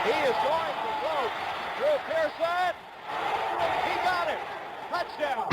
He is going to throw through Pearson. He got it. Touchdown.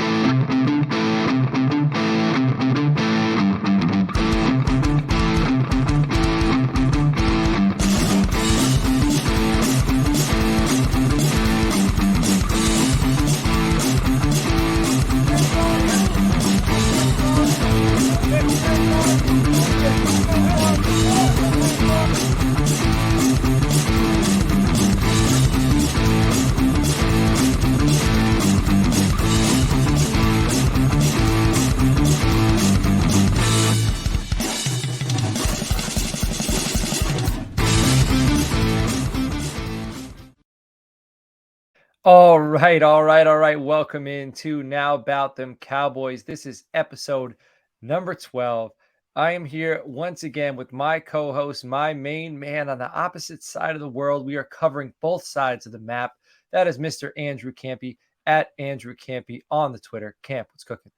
All right. Welcome into Now About Them Cowboys. This is episode number 12. I am here once again with my co-host, my main man on the opposite side of the world. We are covering both sides of the map. That is Mr. Andrew Campey at Andrew Campey on the Twitter. Camp, what's cooking?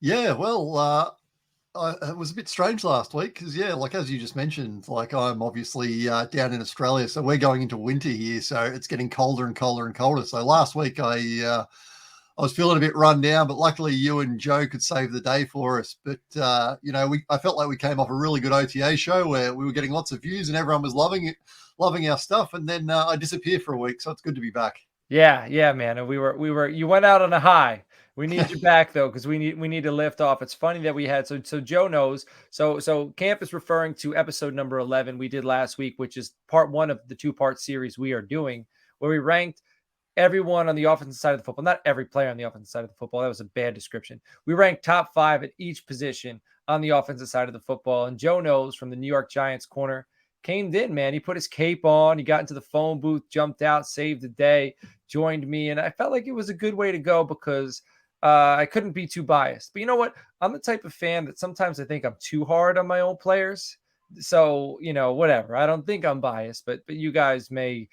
Yeah, well, it was a bit strange last week because, like as you just mentioned, like I'm obviously down in Australia, so we're going into winter here, so it's getting colder and colder and colder. So last week I was feeling a bit run down, but luckily you and Joe could save the day for us. But I felt like we came off a really good OTA show where we were getting lots of views and everyone was loving it, loving our stuff. And then I disappeared for a week, so it's good to be back. Yeah, man. And you went out on a high. We need you back though, because we need to lift off. It's funny that we had so Joe knows. So Camp is referring to episode number 11 we did last week, which is part one of the two-part series we are doing, where we ranked everyone on the offensive side of the football, not every player on the offensive side of the football. That was a bad description. We ranked top 5 at each position on the offensive side of the football. And Joe knows from the New York Giants corner came in, man. He put his cape on, he got into the phone booth, jumped out, saved the day, joined me. And I felt like it was a good way to go because I couldn't be too biased. But you know what? I'm the type of fan that sometimes I think I'm too hard on my own players. So, whatever. I don't think I'm biased, but you guys may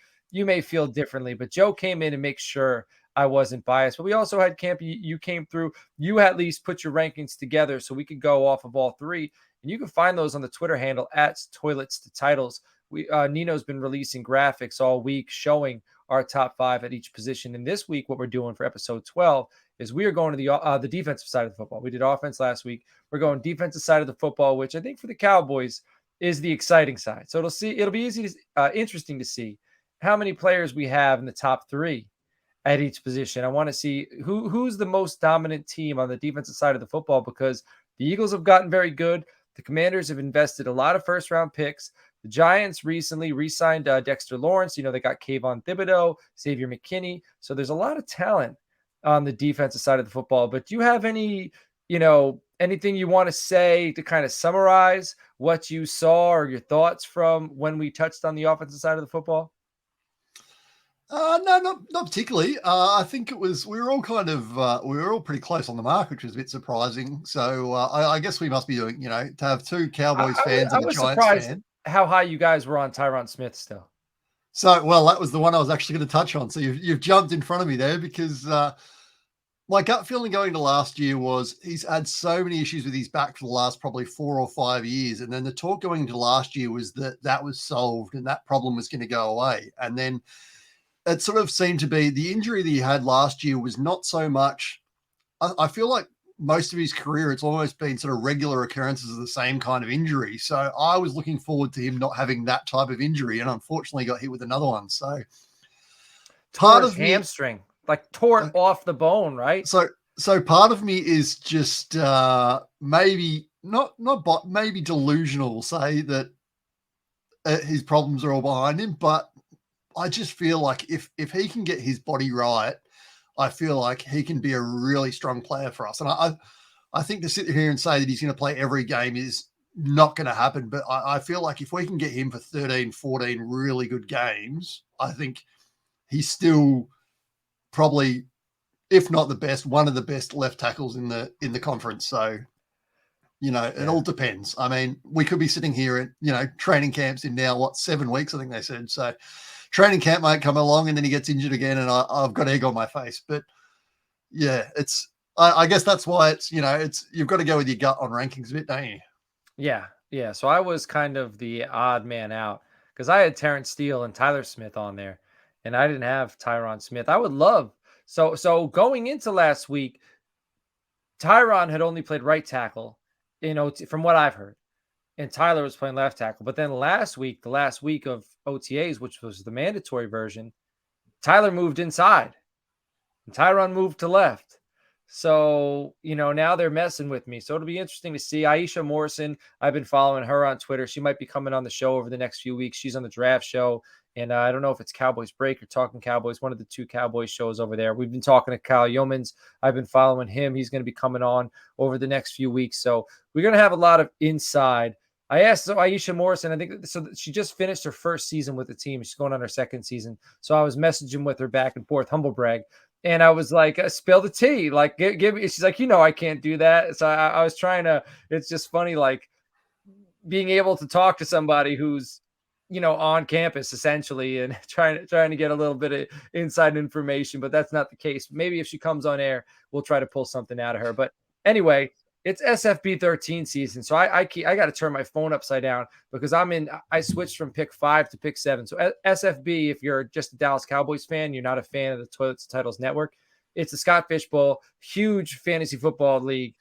feel differently. But Joe came in and make sure I wasn't biased. But we also had Camp. You came through. You at least put your rankings together so we could go off of all three. And you can find those on the Twitter handle at Toilets to Titles. Nino's been releasing graphics all week showing our top 5 at each position. And this week, what we're doing for episode 12 is we are going to the defensive side of the football. We did offense last week. We're going defensive side of the football, which I think for the Cowboys is the exciting side. So it'll be interesting to see how many players we have in the top 3 at each position. I want to see who's the most dominant team on the defensive side of the football, because the Eagles have gotten very good. The Commanders have invested a lot of first-round picks. The Giants recently re-signed Dexter Lawrence. They got Kayvon Thibodeau, Xavier McKinney. So there's a lot of talent on the defensive side of the football. But do you have anything you want to say to kind of summarize what you saw or your thoughts from when we touched on the offensive side of the football? No, not particularly. I think we were all pretty close on the mark, which was a bit surprising. So I guess we must be doing, to have 2 Cowboys fans and a Giants fan. How high you guys were on Tyron Smith still. So, well, that was the one I was actually going to touch on. So you've jumped in front of me there because my gut feeling going to last year was he's had so many issues with his back for the last probably 4 or 5 years. And then the talk going into last year was that was solved and that problem was going to go away. And then it sort of seemed to be the injury that he had last year was not so much. I feel like most of his career, it's almost been sort of regular occurrences of the same kind of injury. So I was looking forward to him not having that type of injury, and unfortunately got hit with another one. So part of hamstring, like tore it off the bone, right? So part of me is just maybe maybe delusional, say that his problems are all behind him, but I just feel like if he can get his body right, I feel like he can be a really strong player for us. And I think to sit here and say that he's going to play every game is not going to happen. But I feel like if we can get him for 13, 14 really good games, I think he's still probably, if not the best, one of the best left tackles in the conference. So, it all depends. I mean, we could be sitting here at, training camps in now, 7 weeks, I think they said. So training camp might come along and then he gets injured again and I've got egg on my face. But yeah, I guess that's why it's you've got to go with your gut on rankings a bit, don't you? Yeah. So I was kind of the odd man out because I had Terrence Steele and Tyler Smith on there, and I didn't have Tyron Smith. I would love so going into last week, Tyron had only played right tackle, from what I've heard, and Tyler was playing left tackle. But then last week, the last week of OTAs, which was the mandatory version, Tyler moved inside, and Tyron moved to left. So, now they're messing with me. So it'll be interesting to see. Aisha Morrison, I've been following her on Twitter. She might be coming on the show over the next few weeks. She's on the draft show. And I don't know if it's Cowboys Break or Talking Cowboys, one of the two Cowboys shows over there. We've been talking to Kyle Yeomans. I've been following him. He's going to be coming on over the next few weeks. So we're going to have a lot of inside. I asked Aisha Morrison, I think so. She just finished her first season with the team. She's going on her second season. So I was messaging with her back and forth, humble brag. And I was like, spill the tea. Like, give me. She's like, I can't do that. So I was trying to. It's just funny, like being able to talk to somebody who's, on campus essentially, and trying to get a little bit of inside information. But that's not the case. Maybe if she comes on air, we'll try to pull something out of her. But anyway, it's SFB 13 season, so I got to turn my phone upside down because I switched from pick 5 to pick 7. So SFB, if you're just a Dallas Cowboys fan, you're not a fan of the Toilets Titles Network, it's the Scott Fish Bowl, huge fantasy football league.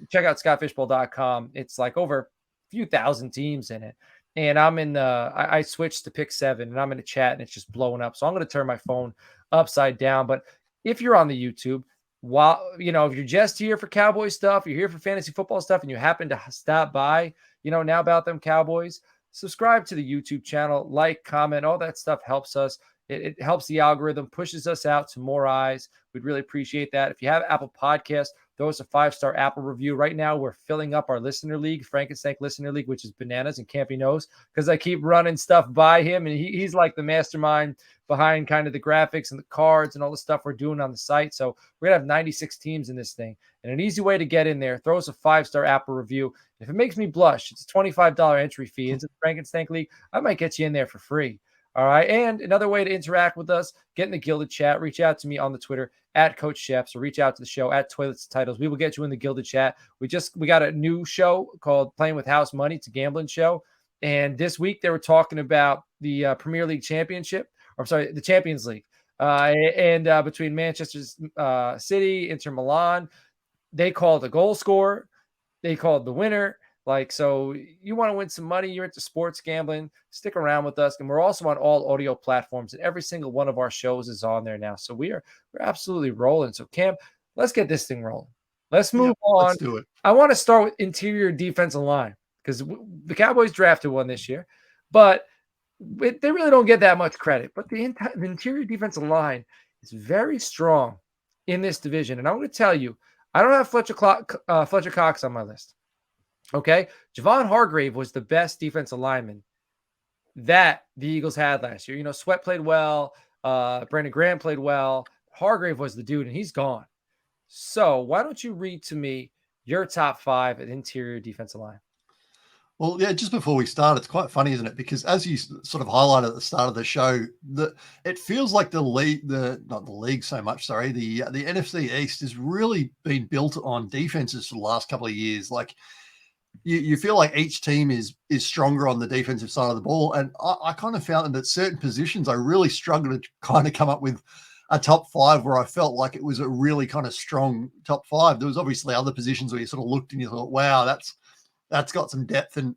Check out scottfishbowl.com. It's like over a few thousand teams in it. And I switched to pick 7, and I'm in a chat, and it's just blowing up. So I'm going to turn my phone upside down. But if you're on the YouTube, if you're just here for Cowboy stuff, you're here for fantasy football stuff, and you happen to stop by, now about them Cowboys, subscribe to the YouTube channel, like, comment, all that stuff helps us. It helps the algorithm, pushes us out to more eyes. We'd really appreciate that. If you have Apple Podcasts, throw us a 5-star Apple review. Right now, we're filling up our listener league, Frankenstein Listener League, which is bananas, and Campy knows because I keep running stuff by him, and he's like the mastermind behind kind of the graphics and the cards and all the stuff we're doing on the site. So we're going to have 96 teams in this thing. And an easy way to get in there, throw us a 5-star Apple review. If it makes me blush, it's a $25 entry fee into the Frankenstein League. I might get you in there for free. All right. And another way to interact with us, get in the Gilded Chat, reach out to me on the Twitter at Coach Schepps, or reach out to the show at Toilets Titles. We will get you in the Gilded Chat. We got a new show called Playing with House Money. It's a gambling show. And this week they were talking about the Premier League Championship, the Champions League. Between Manchester City, Inter Milan, they called the goal scorer. They called the winner. So you want to win some money, you're into sports gambling, stick around with us. And we're also on all audio platforms, and every single one of our shows is on there now. So we're absolutely rolling. So Cam, let's get this thing rolling. Let's move on. Let's do it. I want to start with interior defensive line because the Cowboys drafted one this year, but they really don't get that much credit. But the interior defensive line is very strong in this division. And I'm going to tell you, I don't have Fletcher Cox on my list. Okay, Javon Hargrave was the best defensive lineman that the Eagles had last year. Sweat played well. Brandon Graham played well. Hargrave was the dude, and he's gone. So why don't you read to me your top 5 at interior defensive line? Well, yeah, just before we start, it's quite funny, isn't it? Because as you sort of highlighted at the start of the show, it feels like the NFC East has really been built on defenses for the last couple of years. Like, you feel like each team is stronger on the defensive side of the ball. And I kind of found that at certain positions, I really struggled to kind of come up with a top 5 where I felt like it was a really kind of strong top 5. There was obviously other positions where you sort of looked and you thought, wow, that's got some depth. And,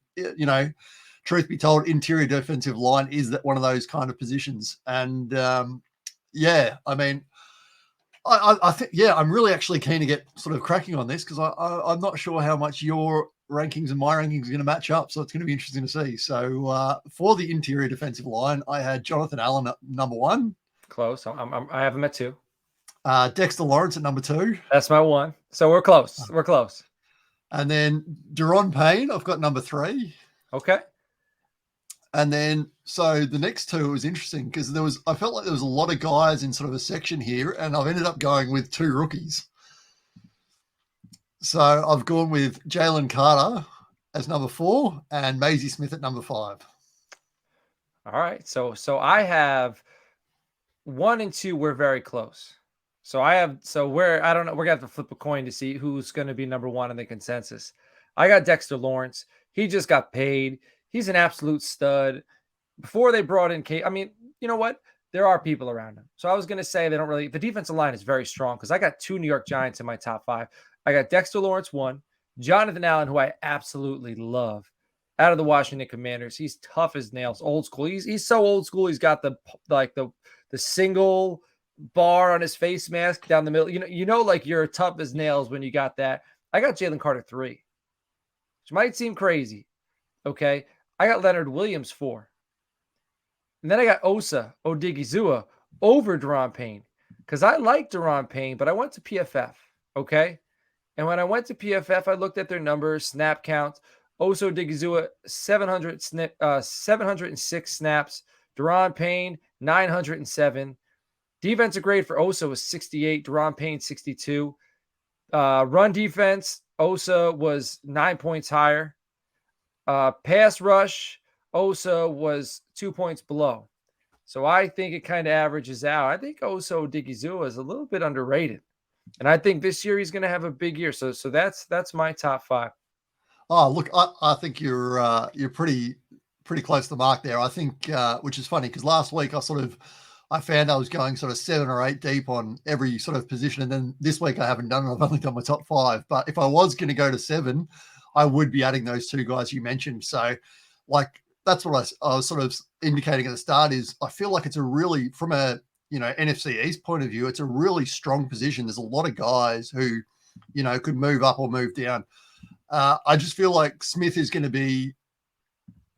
truth be told, interior defensive line is that one of those kind of positions. And I think, I'm really actually keen to get sort of cracking on this because I'm not sure how much your rankings and my rankings are going to match up. So it's going to be interesting to see. So for the interior defensive line, I had Jonathan Allen at number 1. Close. I have him at 2. Dexter Lawrence at number 2. That's my 1. So we're close. We're close. And then Deron Payne, I've got number 3. Okay. And then, so the next 2 was interesting because I felt like there was a lot of guys in sort of a section here, and I've ended up going with 2 rookies. So I've gone with Jalen Carter as number 4 and Maisie Smith at number 5. All right. So I have 1 and 2. We're very close. I don't know. We're going to have to flip a coin to see who's going to be number 1 in the consensus. I got Dexter Lawrence. He just got paid. He's an absolute stud. before they brought in Kate. I mean, you know what? There are people around him. So I was going to say they don't really, the defensive line is very strong because I got 2 New York Giants in my top 5. I got Dexter Lawrence 1, Jonathan Allen, who I absolutely love, out of the Washington Commanders. He's tough as nails, old school. He's so old school. He's got the single bar on his face mask down the middle. Like you're tough as nails when you got that. I got Jalen Carter 3, which might seem crazy. Okay. I got Leonard Williams 4. And then I got Osa Odigizua over Deron Payne because I like Deron Payne, but I went to PFF. Okay. And when I went to PFF, I looked at their numbers, snap counts. Osa Odigizua, 706 snaps. Deron Payne, 907. Defensive grade for Osa was 68. Deron Payne, 62. Run defense, Osa was 9 points higher. Pass rush, Osa was 2 points below. So I think it kind of averages out. I think Osa Odigizua is a little bit underrated. And I think this year he's going to have a big year. So that's my top 5. Oh, look, I think you're pretty close to the mark there. I think, which is funny because last week I found I was going sort of 7 or 8 deep on every sort of position. And then this week I haven't done it. I've only done my top 5. But if I was going to go to 7, I would be adding those 2 guys you mentioned. So like, that's what I was sort of indicating at the start is I feel like it's a really, from a, NFC East point of view, it's a really strong position. There's a lot of guys who, could move up or move down. I just feel like Smith is going to be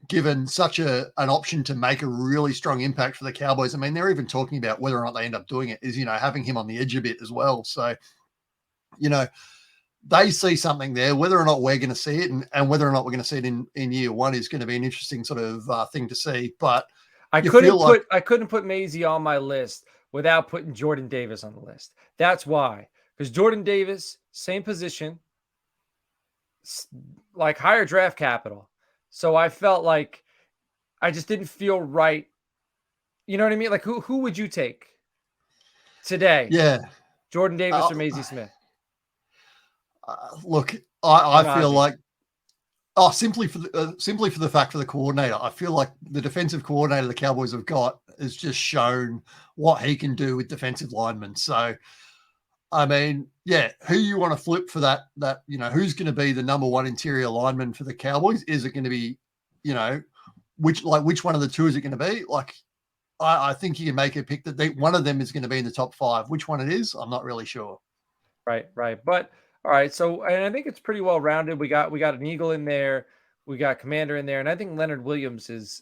given such an option to make a really strong impact for the Cowboys. I mean, they're even talking about whether or not they end up doing it is, having him on the edge a bit as well. So, they see something there. Whether or not we're going to see it and whether or not we're going to see it in year 1 is going to be an interesting sort of thing to see. But I couldn't put Maisie on my list without putting Jordan Davis on the list. That's why, because Jordan Davis, same position, like higher draft capital. So I felt like I just didn't feel right. You know what I mean? Like who would you take today? Yeah, Jordan Davis or Maisie Smith? Look, I feel like, simply for the fact for the coordinator, I feel like the defensive coordinator the Cowboys have got has just shown what he can do with defensive linemen. So, I mean, yeah, who you want to flip for that, who's going to be the number 1 interior lineman for the Cowboys? Is it going to be, which one of the 2 is it going to be? Like, I think you can make a pick that one of them is going to be in the top 5. Which one it is, I'm not really sure. Right. But all right. So, and I think it's pretty well rounded. We got an Eagle in there. We got Commander in there. And I think Leonard Williams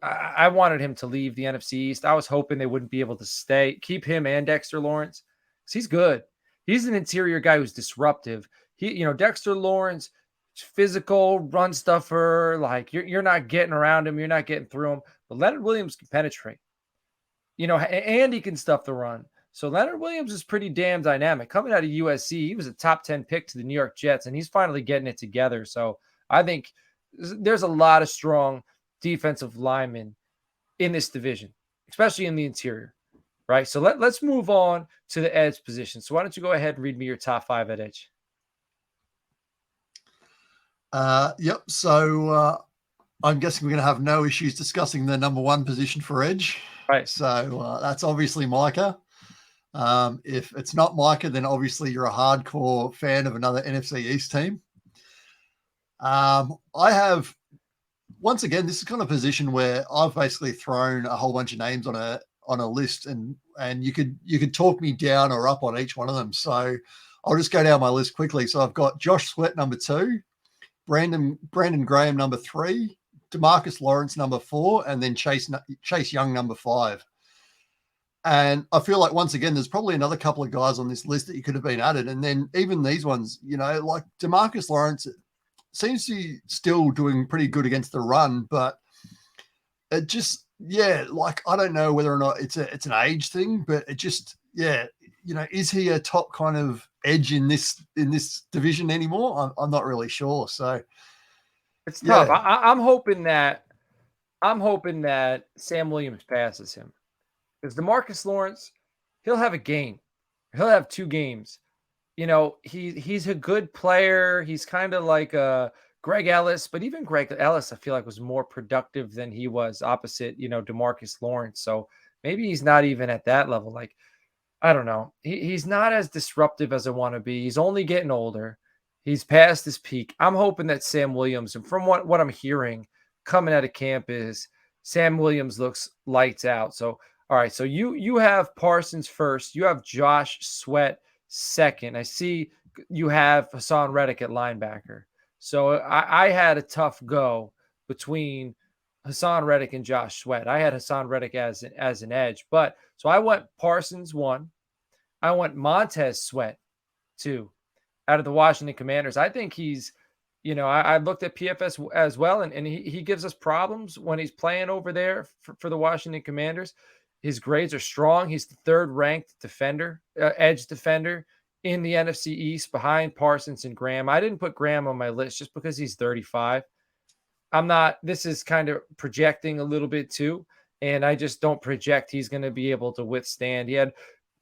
I wanted him to leave the NFC East. I was hoping they wouldn't be able to keep him and Dexter Lawrence. Because he's good. He's an interior guy who's disruptive. Dexter Lawrence, physical, run stuffer. Like you're not getting around him. You're not getting through him. But Leonard Williams can penetrate. And he can stuff the run. So Leonard Williams is pretty damn dynamic. Coming out of USC, he was a top 10 pick to the New York Jets, and he's finally getting it together. So I think there's a lot of strong defensive linemen in this division, especially in the interior, right? So let's move on to the edge position. So why don't you go ahead and read me your top 5 at edge? Yep. So I'm guessing we're going to have no issues discussing the number 1 position for edge. Right. So that's obviously Micah. If it's not Micah, then obviously you're a hardcore fan of another NFC East team. I have, once again, this is kind of a position where I've basically thrown a whole bunch of names on a list, and you could talk me down or up on each one of them. So I'll just go down my list quickly. So I've got Josh Sweat number 2, Brandon Graham number 3, DeMarcus Lawrence number 4, and then Chase Young number 5. And I feel like, once again, there's probably another couple of guys on this list that you could have been added. And then even these ones, like DeMarcus Lawrence seems to be still doing pretty good against the run, but it just, like, I don't know whether or not it's an age thing, but it just, is he a top kind of edge in this division anymore? I'm not really sure. So it's tough. I'm hoping that Sam Williams passes him. Because DeMarcus Lawrence, he'll have a game. He'll have 2 games. He's a good player. He's kind of like a Greg Ellis, but even Greg Ellis, I feel like was more productive than he was opposite, DeMarcus Lawrence. So maybe he's not even at that level. Like, I don't know. He's not as disruptive as I want to be. He's only getting older. He's past his peak. I'm hoping that Sam Williams, and from what I'm hearing coming out of camp, is Sam Williams looks lights out. So, all right. So you have Parsons first. You have Josh Sweat second. I see you have Hassan Reddick at linebacker. So I had a tough go between Hassan Reddick and Josh Sweat. I had Hassan Reddick as an edge, but so I went Parsons 1. I went Montez Sweat 2 out of the Washington Commanders. I think he's, I looked at PFS as well, and he gives us problems when he's playing over there for the Washington Commanders. His grades are strong. He's the 3rd ranked edge defender in the NFC East behind Parsons and Graham. I didn't put Graham on my list just because he's 35. This is kind of projecting a little bit too. And I just don't project he's going to be able to withstand. He had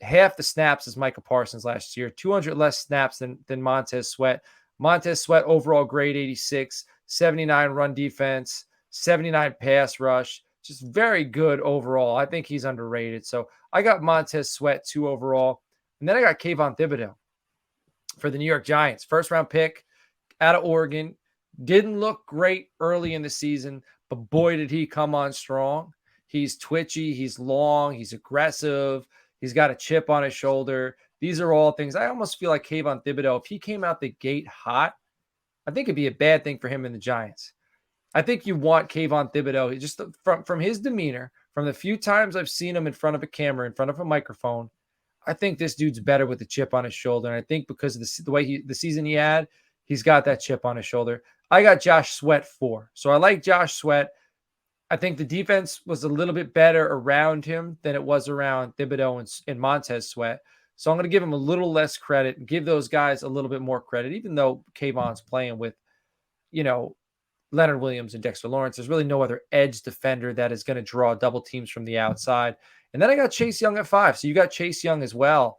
half the snaps as Micah Parsons last year, 200 less snaps than Montez Sweat. Montez Sweat overall grade 86, 79 run defense, 79 pass rush. Just very good overall. I think he's underrated. So I got Montez Sweat 2 overall. And then I got Kayvon Thibodeau for the New York Giants. 1st round pick out of Oregon. Didn't look great early in the season, but boy, did he come on strong. He's twitchy. He's long. He's aggressive. He's got a chip on his shoulder. These are all things. I almost feel like Kayvon Thibodeau, if he came out the gate hot, I think it'd be a bad thing for him in the Giants. I think you want Kayvon Thibodeau, just from his demeanor, from the few times I've seen him in front of a camera, in front of a microphone, I think this dude's better with the chip on his shoulder. And I think because of the way the season he had, he's got that chip on his shoulder. I got Josh Sweat 4. So I like Josh Sweat. I think the defense was a little bit better around him than it was around Thibodeau and Montez Sweat. So I'm going to give him a little less credit and give those guys a little bit more credit, even though Kayvon's playing with, Leonard Williams and Dexter Lawrence. There's really no other edge defender that is going to draw double teams from the outside. And then I got Chase Young at 5. So you got Chase Young as well.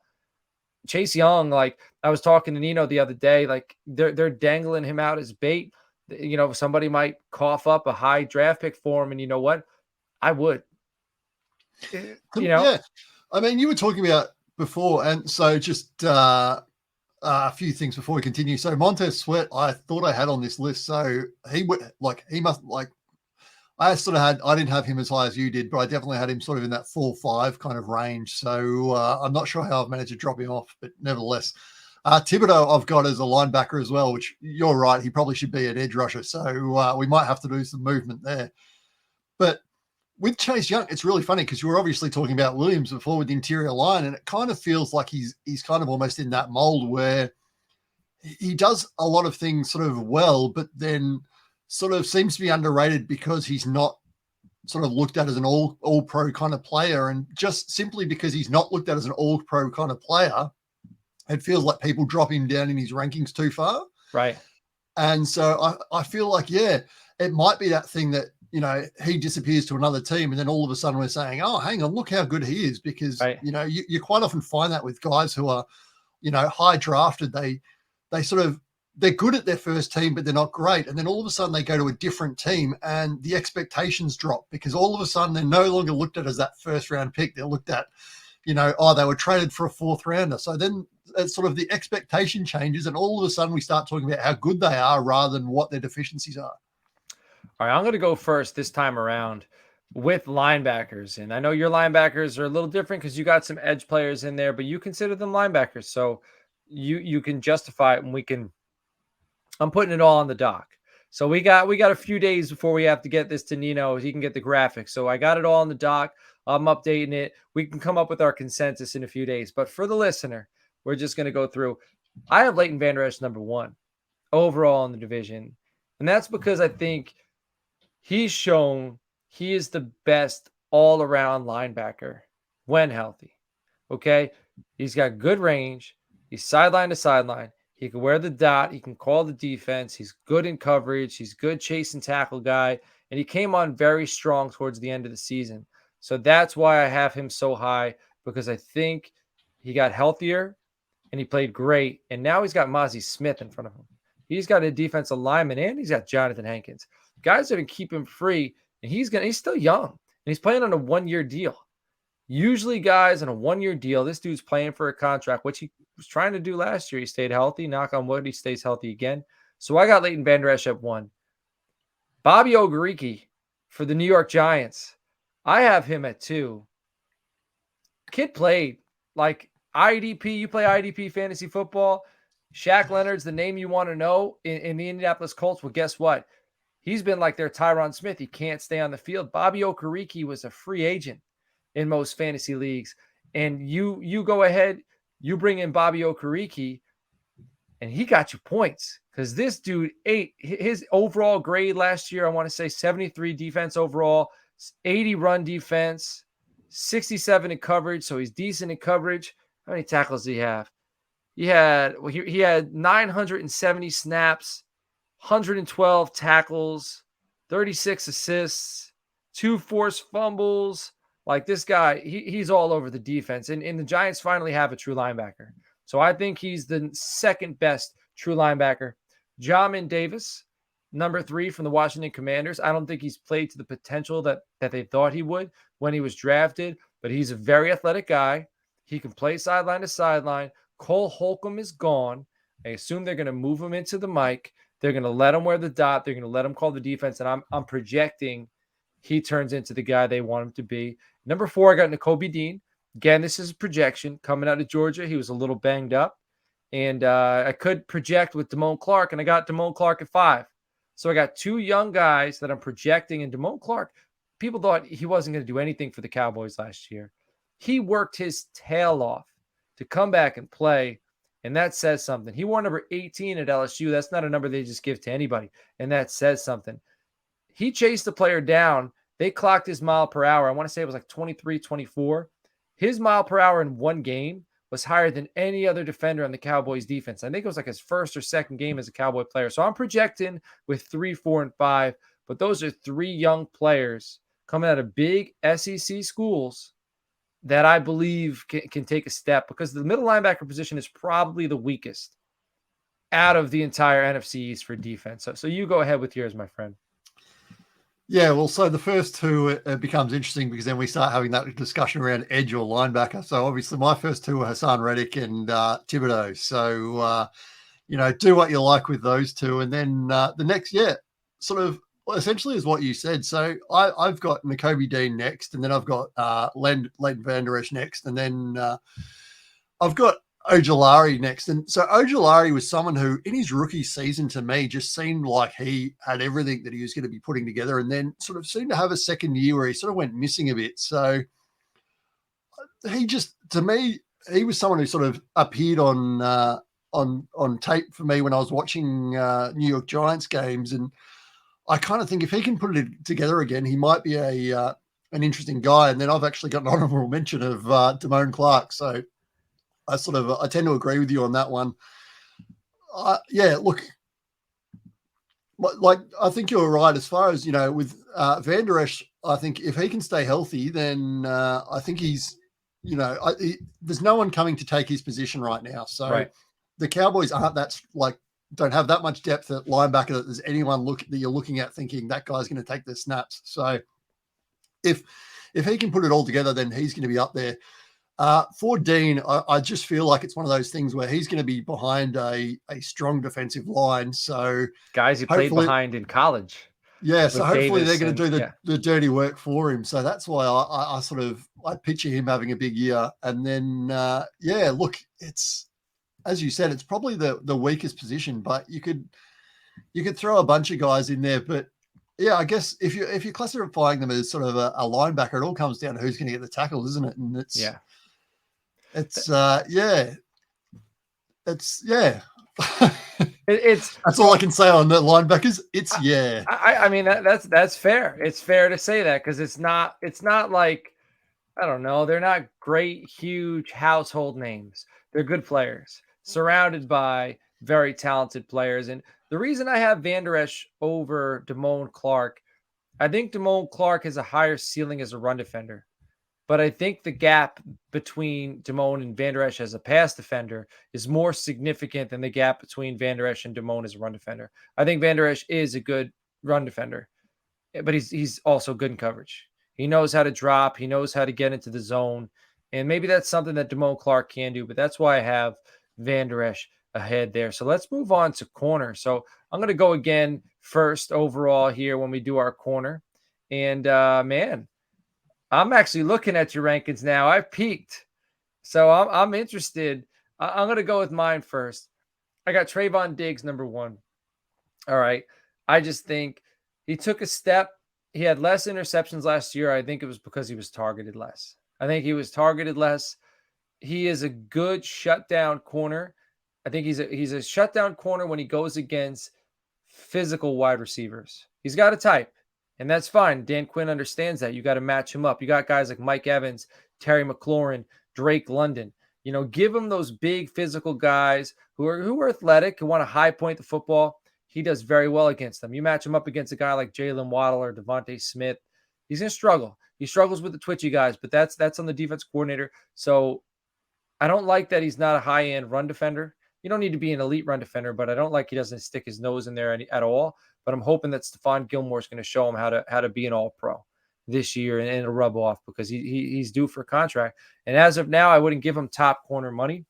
Chase Young, like I was talking to Nino the other day, like they're dangling him out as bait. Somebody might cough up a high draft pick for him. And you know what? I would. Yeah. I mean, you were talking about before. And so just a few things before we continue. So Montez Sweat, I thought I had on this list. So I didn't have him as high as you did, but I definitely had him sort of in that 4-5 kind of range. So I'm not sure how I've managed to drop him off, but nevertheless, Thibodeau I've got as a linebacker as well, which you're right. He probably should be an edge rusher. So we might have to do some movement there. But with Chase Young, it's really funny because you were obviously talking about Williams before with the interior line, and it kind of feels like he's kind of almost in that mold where he does a lot of things sort of well, but then sort of seems to be underrated because he's not sort of looked at as an all pro kind of player. And just simply because he's not looked at as an all pro kind of player, it feels like people drop him down in his rankings too far. Right. And so I feel like, it might be that thing that, he disappears to another team and then all of a sudden we're saying, oh, hang on, look how good he is. Because, right. You quite often find that with guys who are, high drafted, they sort of, they're good at their first team, but they're not great. And then all of a sudden they go to a different team and the expectations drop because all of a sudden they're no longer looked at as that 1st round pick. They're looked at, they were traded for a 4th rounder. So then it's sort of the expectation changes and all of a sudden we start talking about how good they are rather than what their deficiencies are. All right, I'm going to go first this time around with linebackers. And I know your linebackers are a little different because you got some edge players in there, but you consider them linebackers. So you can justify it and I'm putting it all on the dock. So we got a few days before we have to get this to Nino. He can get the graphics. So I got it all on the dock. I'm updating it. We can come up with our consensus in a few days. But for the listener, we're just going to go through. I have Leighton Vander Esch number 1 overall in the division. And that's because I think he's shown he is the best all-around linebacker when healthy. Okay? He's got good range. He's sideline to sideline. He can wear the dot. He can call the defense. He's good in coverage. He's good chase and tackle guy. And he came on very strong towards the end of the season. So that's why I have him so high, because I think he got healthier and he played great. And now he's got Mozzie Smith in front of him. He's got a defensive lineman, and he's got Jonathan Hankins. Guys are going to keep him free, and he's still young, and he's playing on a 1-year deal. Usually guys on a 1-year deal, this dude's playing for a contract, which he was trying to do last year. He stayed healthy. Knock on wood, he stays healthy again. So I got Leighton Vander Esch at 1. Bobby Okereke for the New York Giants. I have him at 2. Kid played like IDP. You play IDP fantasy football. Shaq Leonard's the name you want to know in the Indianapolis Colts. Well, guess what? He's been like their Tyron Smith. He can't stay on the field. Bobby Okereke was a free agent in most fantasy leagues. And you go ahead, you bring in Bobby Okereke, and he got you points. Because this dude his overall grade last year, I want to say 73 defense overall, 80 run defense, 67 in coverage. So he's decent in coverage. How many tackles did he have? He had 970 snaps, 112 tackles, 36 assists, 2 forced fumbles. Like this guy, he's all over the defense. And the Giants finally have a true linebacker. So I think he's the second best true linebacker. Jamin Davis, number 3 from the Washington Commanders. I don't think he's played to the potential that they thought he would when he was drafted, but he's a very athletic guy. He can play sideline to sideline. Cole Holcomb is gone. I assume they're going to move him into the mic. They're going to let him wear the dot. They're going to let him call the defense. And I'm projecting he turns into the guy they want him to be. Number 4, I got Nakobe Dean. Again, this is a projection coming out of Georgia. He was a little banged up. And I could project with Damone Clark, and I got Damone Clark at 5. So I got 2 young guys that I'm projecting. And Damone Clark, people thought he wasn't going to do anything for the Cowboys last year. He worked his tail off to come back and play, and that says something. He wore number 18 at LSU. That's not a number they just give to anybody, and that says something. He chased the player down. They clocked his mile per hour. I want to say it was like 23, 24. His mile per hour in one game was higher than any other defender on the Cowboys defense. I think it was like his first or second game as a Cowboy player. So I'm projecting with 3, 4, and 5, but those are 3 young players coming out of big SEC schools that I believe can take a step, because the middle linebacker position is probably the weakest out of the entire NFC East for defense. So you go ahead with yours, my friend. Yeah, well, so the first 2, it becomes interesting because then we start having that discussion around edge or linebacker. So obviously my first 2 are Hassan Reddick and Thibodeau. So, do what you like with those 2. And then the next, sort of essentially is what you said. So I've got Nakobe Dean next, and then I've got Leighton Vander Esch next, and then I've got Ojulari next. And so Ojulari was someone who in his rookie season to me just seemed like he had everything that he was going to be putting together, and then sort of seemed to have a second year where he sort of went missing a bit. So he just, to me, he was someone who sort of appeared on tape for me when I was watching New York Giants games. And I kind of think if he can put it together again, he might be an interesting guy. And then I've actually got an honorable mention of Damone Clark. So I tend to agree with you on that one. Look, like I think you're right as far as, with Vander Esch. I think if he can stay healthy, then I think he's, there's no one coming to take his position right now. So right. The Cowboys aren't don't have that much depth at linebacker that there's anyone that you're looking at thinking that guy's going to take the snaps. So if he can put it all together, then he's going to be up there. For Dean, I just feel like it's one of those things where he's going to be behind a strong defensive line. So guys he played behind in college. Yeah, so hopefully they're going to do the dirty work for him. So that's why I picture him having a big year. And then, look, it's, as you said, it's probably the weakest position, but you could throw a bunch of guys in there. But yeah, I guess if you're classifying them as sort of a linebacker, it all comes down to who's going to get the tackles, isn't it? And that's all I can say on the linebackers. I mean that's fair. It's fair to say that, because it's not like, I don't know, they're not great, huge household names. They're good players surrounded by very talented players. And the reason I have Vander Esch over Damone Clark, I think Damone Clark has a higher ceiling as a run defender. but I think the gap between Damone and Van Der Esch as a pass defender is more significant than the gap between Van Der Esch and Damone as a run defender. I think Van Der Esch is a good run defender, but he's also good in coverage. He knows how to drop. He knows how to get into the zone. And maybe that's something that Damone Clark can do, but that's why I have Van Der Esch ahead there. So let's move on to corner. So I'm going to go again first overall here when we do our corner. And man, I'm actually looking at your rankings now. I've peaked. So I'm interested. I'm going to go with mine first. I got Trayvon Diggs, number 1. All right. I just think he took a step. He had less interceptions last year. I think it was because he was targeted less. He is a good shutdown corner. I think he's a shutdown corner when he goes against physical wide receivers. He's got a type, and that's fine. Dan Quinn understands that. You got to match him up. You got guys like Mike Evans, Terry McLaurin, Drake London. Give him those big physical guys who are athletic, who want to high point the football. He does very well against them. You match him up against a guy like Jalen Waddle or Devontae Smith, he's going to struggle. He struggles with the twitchy guys, but that's on the defense coordinator. So I don't like that he's not a high-end run defender. You don't need to be an elite run defender, but I don't like he doesn't stick his nose in there at all. But I'm hoping that Stephon Gilmore is going to show him how to be an all-pro this year and it'll rub off because he's due for a contract. And as of now, I wouldn't give him top corner money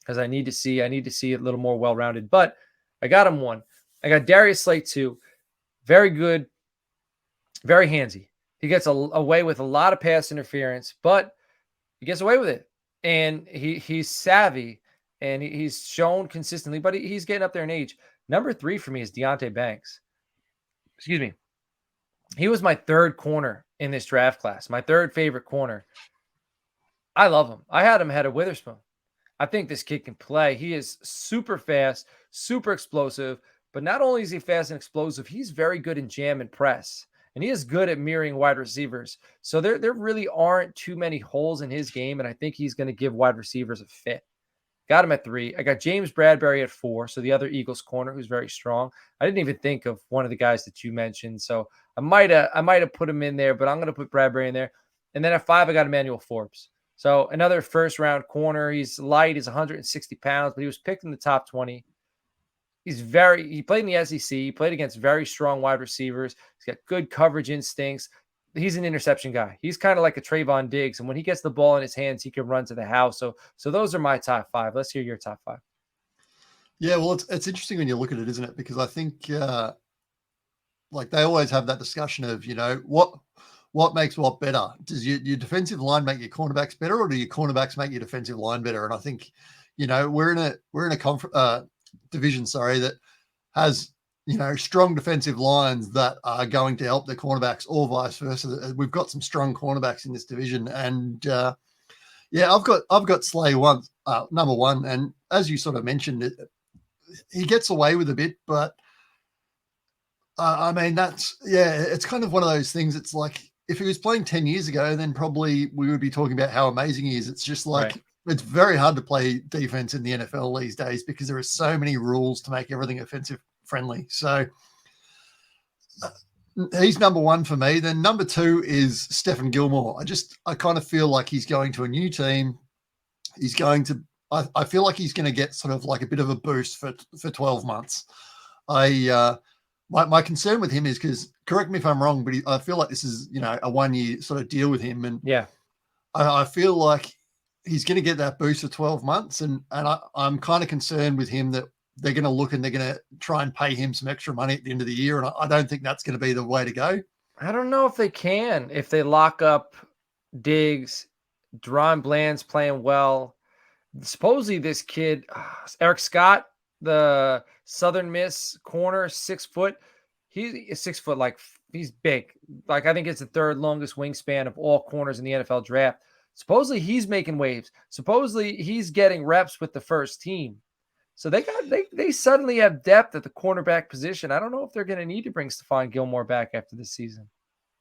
because I need to see a little more well-rounded. But I got him 1. I got Darius Slay 2. Very good, very handsy. He gets away with a lot of pass interference, but he gets away with it. And he's savvy, and he's shown consistently, but he's getting up there in age. Number 3 for me is Deonte Banks. Excuse me. He was my 3rd corner in this draft class, my 3rd favorite corner. I love him. I had him ahead of Witherspoon. I think this kid can play. He is super fast, super explosive, but not only is he fast and explosive, he's very good in jam and press. And he is good at mirroring wide receivers. So there really aren't too many holes in his game, and I think he's going to give wide receivers a fit. Got him at 3. I got James Bradbury at 4, so the other Eagles corner who's very strong. I didn't even think of one of the guys that you mentioned, so I might have put him in there, but I'm going to put Bradbury in there. And then at 5, I got Emmanuel Forbes. So another first-round corner. He's light. He's 160 pounds, but he was picked in the top 20. He played in the SEC. He played against very strong wide receivers. He's got good coverage instincts. He's an interception guy. He's kind of like a Trayvon Diggs. And when he gets the ball in his hands, he can run to the house. So those are my top 5. Let's hear your top 5. Yeah, well, it's interesting when you look at it, isn't it? Because I think like they always have that discussion of, what makes what better? Does your defensive line make your cornerbacks better, or do your cornerbacks make your defensive line better? And I think, we're in a division, that has, strong defensive lines that are going to help their cornerbacks, or vice versa. We've got some strong cornerbacks in this division, and I've got Slay number 1, and as you sort of mentioned, he gets away with a bit, but it's kind of one of those things. It's like if he was playing 10 years ago, then probably we would be talking about how amazing he is. It's just like, right. It's very hard to play defense in the NFL these days because there are so many rules to make everything offensive friendly. So he's number 1 for me. Then number 2 is Stephon Gilmore. I kind of feel like he's going to a new team. I feel like he's going to get sort of like a bit of a boost for 12 months. My concern with him is because, correct me if I'm wrong, but I feel like this is, a 1-year sort of deal with him. And yeah, I feel like he's going to get that boost for 12 months. And I'm kind of concerned with him that they're going to look and they're going to try and pay him some extra money at the end of the year. And I don't think that's going to be the way to go. I don't know if they can, if they lock up Diggs. Deron Bland's playing well. Supposedly this kid, Eric Scott, the Southern Miss corner, 6 foot. He's 6 foot, like he's big. Like I think it's the 3rd longest wingspan of all corners in the NFL draft. Supposedly he's making waves. Supposedly he's getting reps with the first team. So they suddenly have depth at the cornerback position. I don't know if they're going to need to bring Stephon Gilmore back after this season.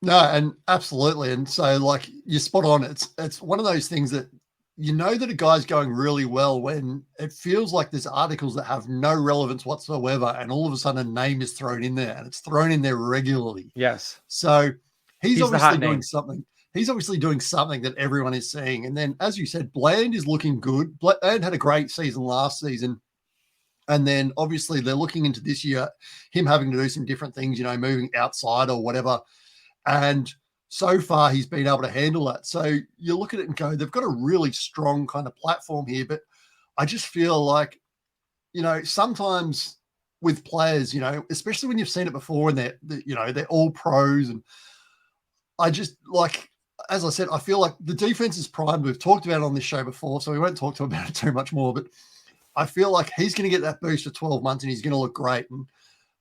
No, and absolutely. And so like you're spot on. It's one of those things that that a guy's going really well when it feels like there's articles that have no relevance whatsoever, and all of a sudden a name is thrown in there, and it's thrown in there regularly. Yes. So he's obviously doing something. he's obviously doing something that everyone is seeing. And then, as you said, Bland is looking good. Bland had a great season last season. And then obviously they're looking into this year, him having to do some different things, moving outside or whatever. And so far he's been able to handle that. So you look at it and go, they've got a really strong kind of platform here. But I just feel like, sometimes with players, especially when you've seen it before and they're all pros. And I just as I said, I feel like the defense is primed. We've talked about it on this show before, so we won't talk about it too much more, but I feel like he's going to get that boost for 12 months and he's going to look great. And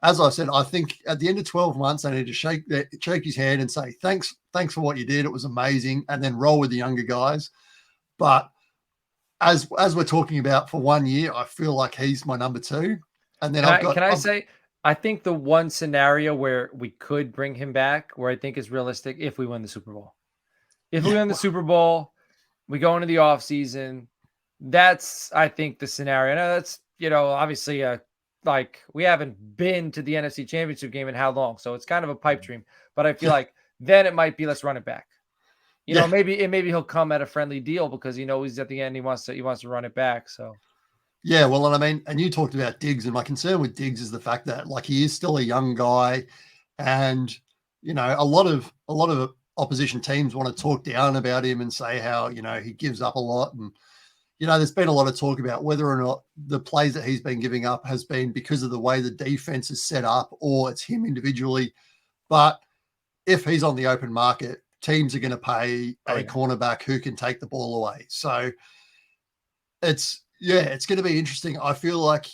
as I said, I think at the end of 12 months, they need to shake his hand and say, thanks for what you did. It was amazing. And then roll with the younger guys. But as we're talking about for 1 year, I feel like he's my number 2. And then I think the one scenario where we could bring him back, where I think is realistic, if we win the Super Bowl. If we win the Super Bowl, we go into the offseason. That's, I think, the scenario. Now, that's, obviously, we haven't been to the NFC Championship game in how long, so it's kind of a pipe dream. But I feel like then it might be, let's run it back. Maybe he'll come at a friendly deal because he's at the end. He wants to run it back. So. Yeah, well, and I mean, and you talked about Diggs, and my concern with Diggs is the fact that he is still a young guy, and a lot of opposition teams want to talk down about him and say how he gives up a lot, and there's been a lot of talk about whether or not the plays that he's been giving up has been because of the way the defense is set up or it's him individually. But if he's on the open market, teams are going to pay a cornerback who can take the ball away. So it's going to be interesting. I feel like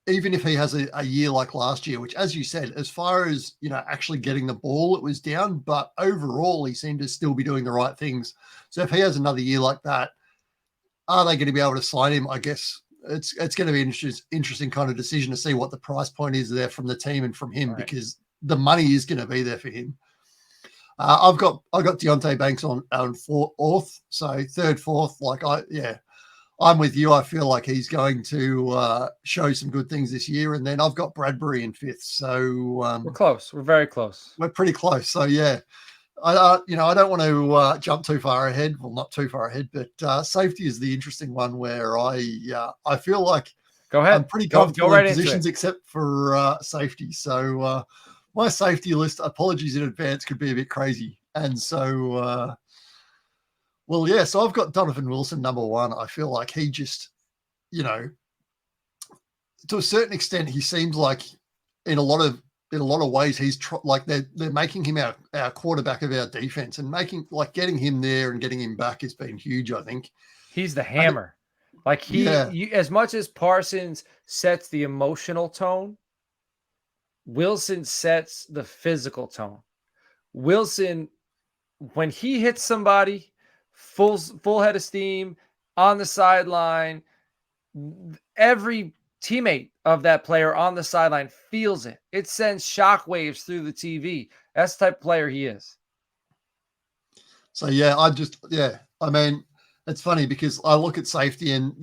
even if he has a year like last year, which, as you said, as far as, actually getting the ball, it was down, but overall he seemed to still be doing the right things. So if he has another year like that, are they going to be able to sign him? I guess it's going to be an interesting kind of decision to see what the price point is there from the team and from him, because the money is going to be there for him. I've got Deontay Banks on fourth, so third, fourth. I'm with you. I feel like he's going to show some good things this year, and then I've got Bradbury in fifth. So we're close. We're very close. We're pretty close. So yeah. I don't want to jump too far ahead. Well, not too far ahead, but safety is the interesting one where I feel like go ahead. I'm pretty comfortable in positions except for safety. So my safety list, apologies in advance, could be a bit crazy. And so, so I've got Donovan Wilson number 1. I feel like he just, to a certain extent, he seems like in a lot of ways, he's they're making him our quarterback of our defense, and getting him there and getting him back has been huge. I think he's the hammer. As much as Parsons sets the emotional tone, Wilson sets the physical tone. Wilson, when he hits somebody, full head of steam on the sideline, every teammate of that player on the sideline feels it. It sends shockwaves through the TV. That's the type of player he is. So I mean, it's funny because I look at safety and,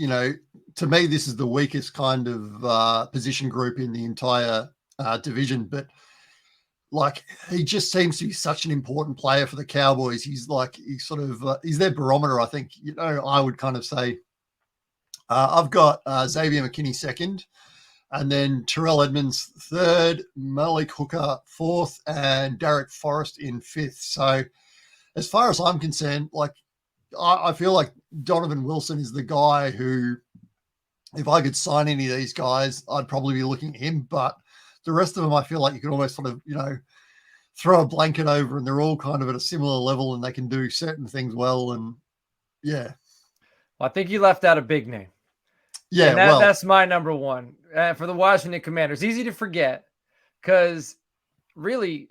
to me, this is the weakest kind of position group in the entire division, but he just seems to be such an important player for the Cowboys. He's their barometer. I think, I would kind of say, I've got Xavier McKinney second, and then Terrell Edmonds third, Malik Hooker fourth, and Derek Forrest in fifth. So as far as I'm concerned, I feel like Donovan Wilson is the guy who, if I could sign any of these guys, I'd probably be looking at him. But the rest of them, I feel like you could almost sort of, throw a blanket over, and they're all kind of at a similar level and they can do certain things well. And yeah. Well, I think you left out a big name. Yeah, that's my number 1 for the Washington Commanders. Easy to forget because really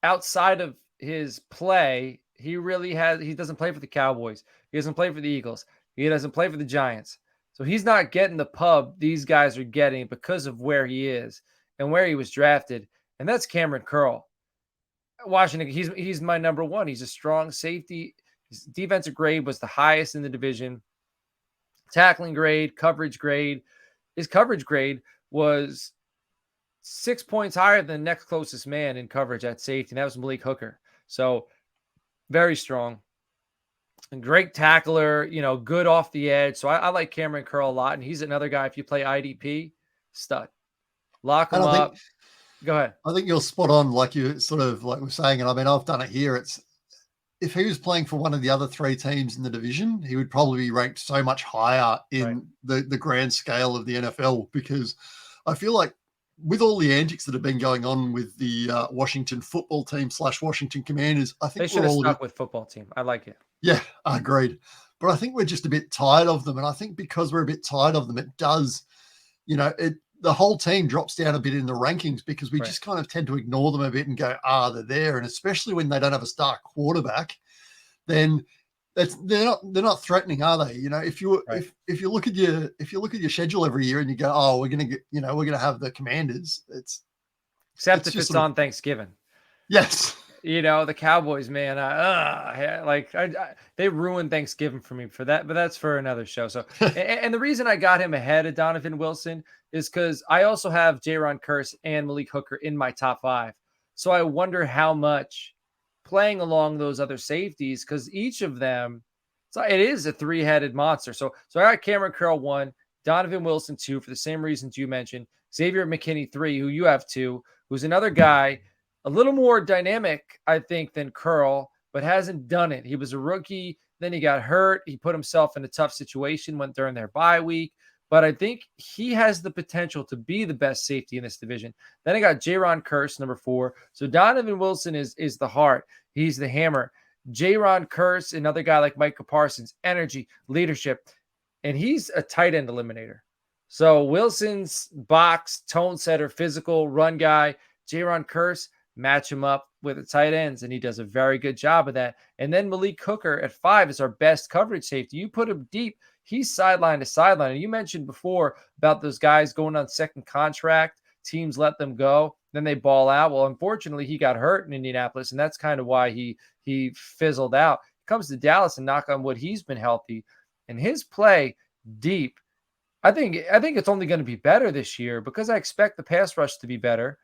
outside of his play, he doesn't play for the Cowboys. He doesn't play for the Eagles. He doesn't play for the Giants. So he's not getting the pub these guys are getting because of where he is and where he was drafted. And that's Cameron Curl. Washington, he's my number 1. He's a strong safety. His defensive grade was the highest in the division. Tackling grade, coverage grade. His coverage grade was 6 points higher than the next closest man in coverage at safety, and that was Malik Hooker. So Very strong. Great tackler, good off the edge. So I like Cameron Curl a lot. And he's another guy, if you play IDP, stud. Lock And him up. Go ahead. I think you're spot on, like you sort of like we're saying, and I mean, I've done it here. It's if he was playing for one of the other three teams in the division, he would probably be ranked so much higher in the grand scale of the NFL, because I feel like with all the antics that have been going on with the Washington football team / Washington Commanders, I think they should have stuck with football team. I like it. Yeah, I agreed. But I think we're just a bit tired of them. And I think because we're a bit tired of them, it does, the whole team drops down a bit in the rankings, because we just kind of tend to ignore them a bit and go, they're there. And especially when they don't have a star quarterback, then they're not threatening, are they? If you look at your schedule every year and you go, we're gonna have the Commanders. Except if it's on Thanksgiving. Yes. The Cowboys, man, they ruined Thanksgiving for me for that, but that's for another show. So, and the reason I got him ahead of Donovan Wilson is because I also have Jaron Kearse and Malik Hooker in my top 5. So I wonder how much playing along those other safeties, because each of them, it is a 3-headed monster. So I got Cameron Curl 1, Donovan Wilson 2 for the same reasons you mentioned, Xavier McKinney 3, who you have 2, who's another guy. A little more dynamic, I think, than Curl, but hasn't done it. He was a rookie. Then he got hurt. He put himself in a tough situation during their bye week. But I think he has the potential to be the best safety in this division. Then I got Jaron Kearse, number 4. So Donovan Wilson is the heart. He's the hammer. Jaron Kearse, another guy like Micah Parsons, energy, leadership. And he's a tight end eliminator. So Wilson's box, tone setter, physical, run guy. Jaron Kearse, match him up with the tight ends, and he does a very good job of that. And then Malik Hooker at 5 is our best coverage safety. You put him deep, he's sideline to sideline. And you mentioned before about those guys going on second contract, teams let them go, then they ball out. Well, unfortunately, he got hurt in Indianapolis, and that's kind of why he fizzled out. Comes to Dallas, and knock on wood, he's been healthy. And his play deep, I think it's only going to be better this year, because I expect the pass rush to be better.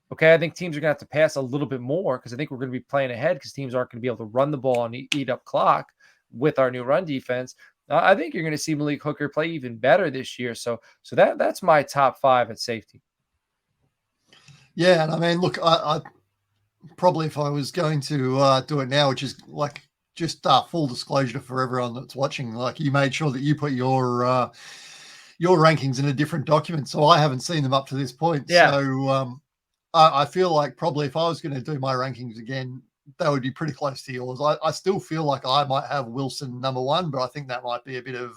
Okay, I think teams are going to have to pass a little bit more, because I think we're going to be playing ahead, because teams aren't going to be able to run the ball and eat up clock with our new run defense. I think you're going to see Malik Hooker play even better this year. So that's my top 5 at safety. Yeah, and I mean, look, I probably, if I was going to do it now, which is like just full disclosure for everyone that's watching, like you made sure that you put your rankings in a different document, so I haven't seen them up to this point. Yeah. So I feel like probably if I was going to do my rankings again, that would be pretty close to yours. I still feel like I might have Wilson number 1, but I think that might be a bit of,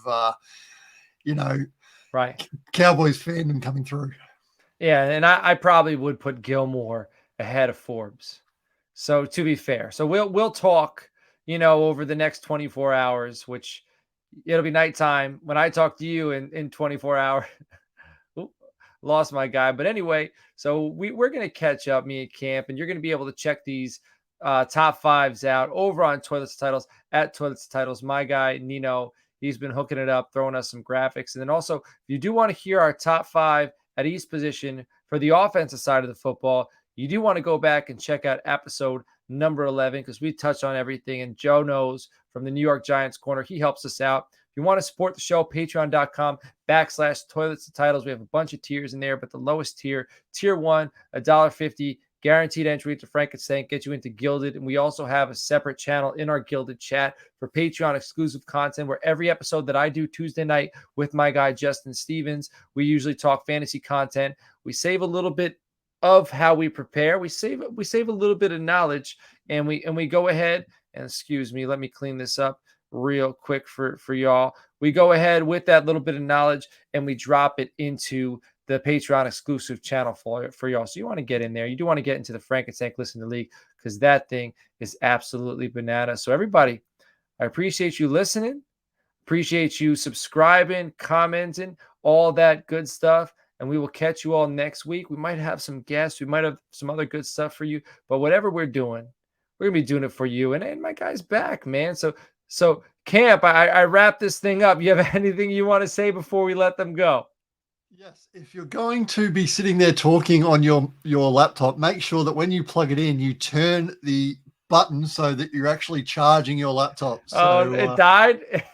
Cowboys fandom coming through. Yeah, and I probably would put Gilmore ahead of Forbes. So to be fair, so we'll talk, over the next 24 hours, which it'll be nighttime when I talk to you in 24 hours. Lost my guy. But anyway, so we're going to catch up, me and Camp, and you're going to be able to check these top 5s out over on Toilets Titles, at Toilets Titles. My guy, Nino, he's been hooking it up, throwing us some graphics. And then also, if you do want to hear our top 5 at each position for the offensive side of the football, you do want to go back and check out episode number 11, because we touch on everything. And Joe knows from the New York Giants corner, he helps us out. If you want to support the show, patreon.com/Toilets to Titles. We have a bunch of tiers in there, but the lowest tier 1, $1.50, guaranteed entry into Frankenstein, get you into Gilded. And we also have a separate channel in our Gilded chat for Patreon exclusive content, where every episode that I do Tuesday night with my guy, Justin Stevens, we usually talk fantasy content. We save a little bit of how we prepare. We save a little bit of knowledge, and we go ahead and, excuse me, let me clean this up real quick for y'all. We go ahead with that little bit of knowledge, and we drop it into the Patreon exclusive channel for y'all. So you want to get in there. You do want to get into the Frankenstein Listen to League, because that thing is absolutely bananas. So everybody, I appreciate you listening. Appreciate you subscribing, commenting, all that good stuff. And we will catch you all next week. We might have some guests. We might have some other good stuff for you. But whatever we're doing, we're going to be doing it for you. And my guy's back, man. So Camp, I wrap this thing up. You have anything you want to say before we let them go? Yes. If you're going to be sitting there talking on your laptop, make sure that when you plug it in, you turn the button so that you're actually charging your laptop. So it died.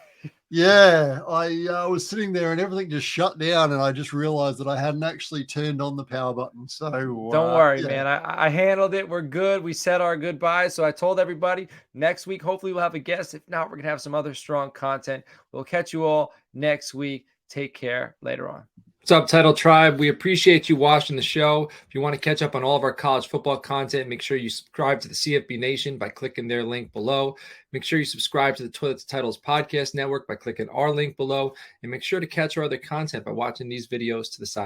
yeah, I was sitting there and everything just shut down, and I just realized that I hadn't actually turned on the power button. So Don't worry, yeah. man. I handled it. We're good. We said our goodbyes. So I told everybody next week, hopefully we'll have a guest. If not, we're going to have some other strong content. We'll catch you all next week. Take care. Later on. What's up, Title Tribe? We appreciate you watching the show. If you want to catch up on all of our college football content, make sure you subscribe to the CFB Nation by clicking their link below. Make sure you subscribe to the Toilets Titles Podcast Network by clicking our link below. And make sure to catch our other content by watching these videos to the side.